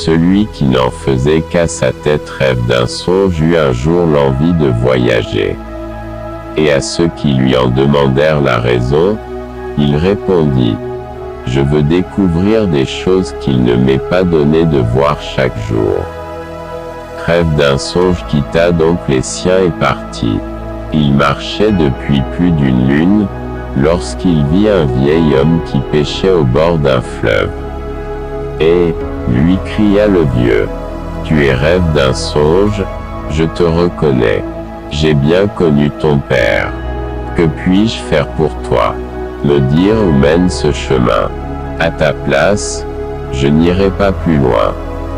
Celui qui n'en faisait qu'à sa tête rêve d'un songe eut un jour l'envie de voyager. Et à ceux qui lui en demandèrent la raison, il répondit: je veux découvrir des choses qu'il ne m'est pas donné de voir chaque jour. Rêve d'un songe quitta donc les siens et partit. Il marchait depuis plus d'une lune, lorsqu'il vit un vieil homme qui pêchait au bord d'un fleuve. Et, lui cria le vieux, tu es rêve d'un songe, je te reconnais. J'ai bien connu ton père. Que puis-je faire pour toi? Me dire où mène ce chemin. À ta place, je n'irai pas plus loin.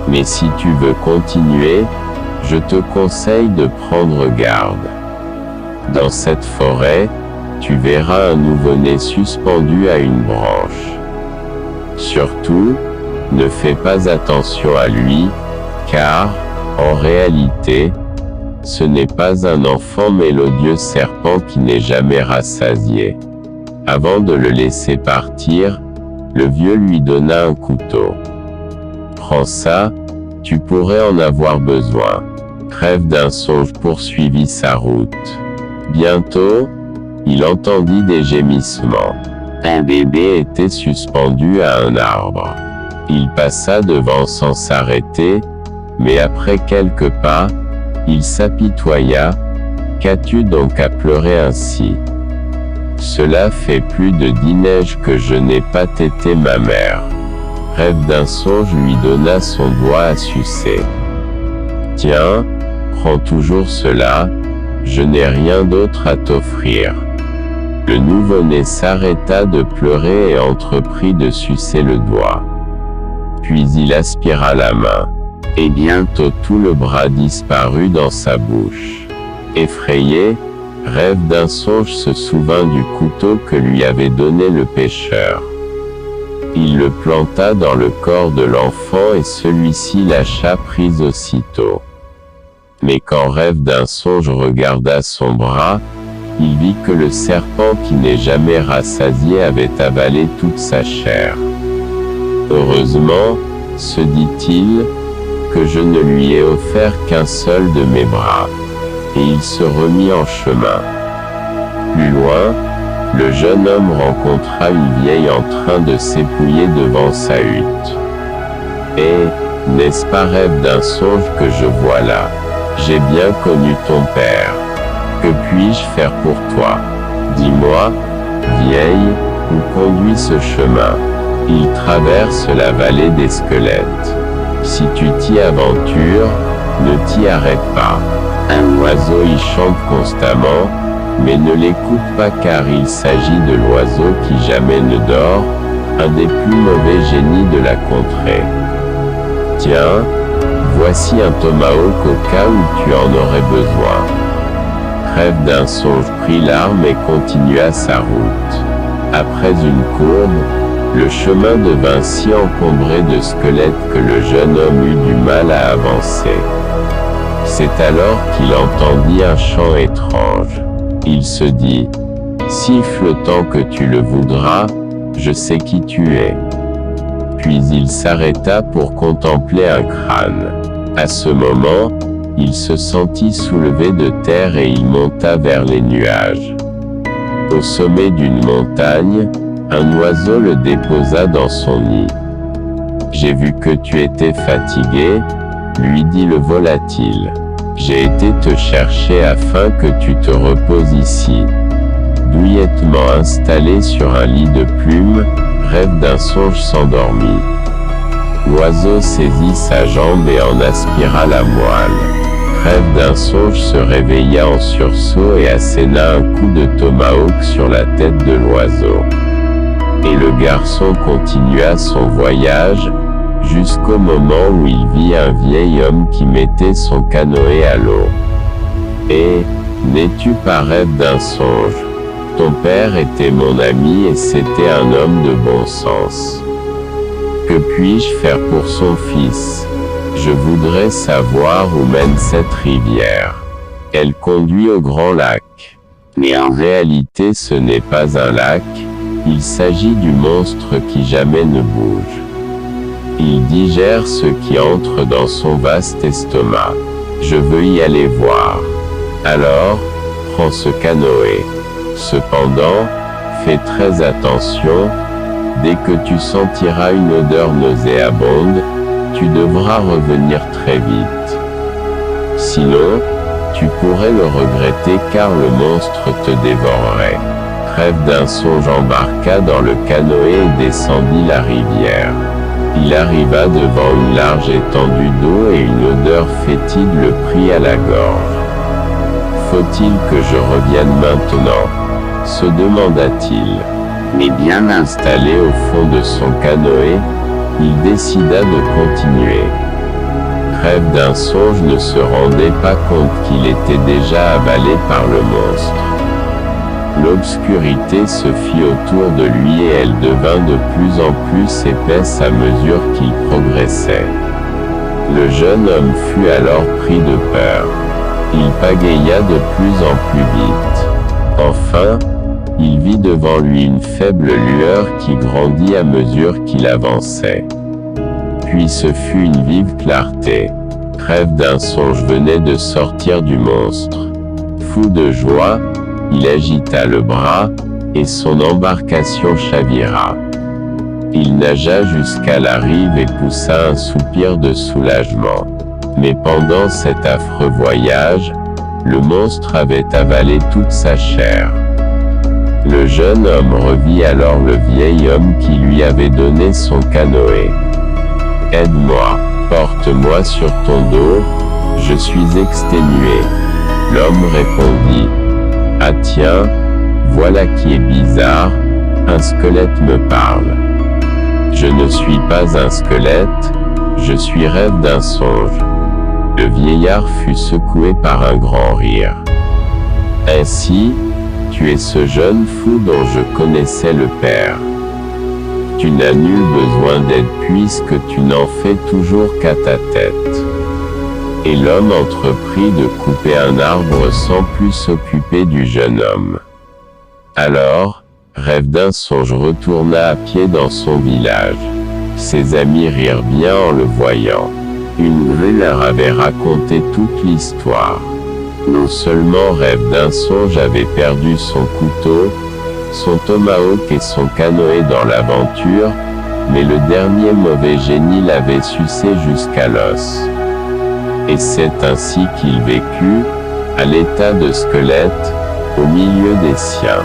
Mais si tu veux continuer, je te conseille de prendre garde. Dans cette forêt, tu verras un nouveau-né suspendu à une branche. Surtout, ne fais pas attention à lui, car, en réalité, ce n'est pas un enfant mais l'odieux serpent qui n'est jamais rassasié. Avant de le laisser partir, le vieux lui donna un couteau. Prends ça, tu pourrais en avoir besoin. Rêve d'un songe poursuivit sa route. Bientôt, il entendit des gémissements. Un bébé était suspendu à un arbre. Il passa devant sans s'arrêter, mais après quelques pas, il s'apitoya. Qu'as-tu donc à pleurer ainsi? Cela fait plus de 10 neiges que je n'ai pas tété ma mère. Rêve d'un songe lui donna son doigt à sucer. Tiens, prends toujours cela, je n'ai rien d'autre à t'offrir. Le nouveau-né s'arrêta de pleurer et entreprit de sucer le doigt. Puis il aspira la main. Et bientôt tout le bras disparut dans sa bouche. Effrayé, Rêve d'un songe se souvint du couteau que lui avait donné le pêcheur. Il le planta dans le corps de l'enfant et celui-ci lâcha prise aussitôt. Mais quand Rêve d'un songe regarda son bras, il vit que le serpent qui n'est jamais rassasié avait avalé toute sa chair. Heureusement, se dit-il, que je ne lui ai offert qu'un seul de mes bras. Et il se remit en chemin. Plus loin, le jeune homme rencontra une vieille en train de s'épouiller devant sa hutte. « Eh, n'est-ce pas Rêve d'un songe que je vois là? J'ai bien connu ton père. Que puis-je faire pour toi? Dis-moi, vieille, où conduit ce chemin? Il traverse la vallée des squelettes. Si tu t'y aventures, ne t'y arrête pas. Un oiseau y chante constamment, mais ne l'écoute pas car il s'agit de l'oiseau qui jamais ne dort, un des plus mauvais génies de la contrée. Tiens, voici un tomahawk au cas où tu en aurais besoin. » Rêve d'un songe prit l'arme et continua sa route. Après une courbe, le chemin devint si encombré de squelettes que le jeune homme eut du mal à avancer. C'est alors qu'il entendit un chant étrange. Il se dit: « Siffle tant que tu le voudras, je sais qui tu es. » Puis il s'arrêta pour contempler un crâne. À ce moment, il se sentit soulevé de terre et il monta vers les nuages. Au sommet d'une montagne, un oiseau le déposa dans son nid. « J'ai vu que tu étais fatigué, » lui dit le volatile. « J'ai été te chercher afin que tu te reposes ici. » Douillettement installé sur un lit de plumes, Rêve d'un songe s'endormit. L'oiseau saisit sa jambe et en aspira la moelle. Rêve d'un songe se réveilla en sursaut et asséna un coup de tomahawk sur la tête de l'oiseau. Et le garçon continua son voyage, jusqu'au moment où il vit un vieil homme qui mettait son canoë à l'eau. « Et, n'es-tu pas Rêve d'un songe? Ton père était mon ami et c'était un homme de bon sens. Que puis-je faire pour son fils? Je voudrais savoir où mène cette rivière. Elle conduit au grand lac. Mais en réalité ce n'est pas un lac, il s'agit du monstre qui jamais ne bouge. Il digère ce qui entre dans son vaste estomac. Je veux y aller voir. Alors, prends ce canoë. Cependant, fais très attention, dès que tu sentiras une odeur nauséabonde, tu devras revenir très vite. Sinon, tu pourrais le regretter car le monstre te dévorerait. Crève d'un songe embarqua dans le canoë et descendit la rivière. Il arriva devant une large étendue d'eau et une odeur fétide le prit à la gorge. Faut-il que je revienne maintenant? Se demanda-t-il. Mais bien installé au fond de son canoë, il décida de continuer. Crève d'un songe ne se rendait pas compte qu'il était déjà avalé par le monstre. L'obscurité se fit autour de lui et elle devint de plus en plus épaisse à mesure qu'il progressait. Le jeune homme fut alors pris de peur. Il pagaya de plus en plus vite. Enfin, il vit devant lui une faible lueur qui grandit à mesure qu'il avançait. Puis ce fut une vive clarté. Crève d'un songe venait de sortir du monstre. Fou de joie, il agita le bras, et son embarcation chavira. Il nagea jusqu'à la rive et poussa un soupir de soulagement. Mais pendant cet affreux voyage, le monstre avait avalé toute sa chair. Le jeune homme revit alors le vieil homme qui lui avait donné son canoë. « Aide-moi, porte-moi sur ton dos, je suis exténué. » L'homme répondit. « Ah tiens, voilà qui est bizarre, un squelette me parle. Je ne suis pas un squelette, je suis rêve d'un songe. » Le vieillard fut secoué par un grand rire. « Ainsi, tu es ce jeune fou dont je connaissais le père. Tu n'as nul besoin d'aide puisque tu n'en fais toujours qu'à ta tête. » Et l'homme entreprit de couper un arbre sans plus s'occuper du jeune homme. Alors, Rêve d'un songe retourna à pied dans son village. Ses amis rirent bien en le voyant. Une grue leur avait raconté toute l'histoire. Non seulement Rêve d'un songe avait perdu son couteau, son tomahawk et son canoë dans l'aventure, mais le dernier mauvais génie l'avait sucé jusqu'à l'os. Et c'est ainsi qu'il vécut, à l'état de squelette, au milieu des siens.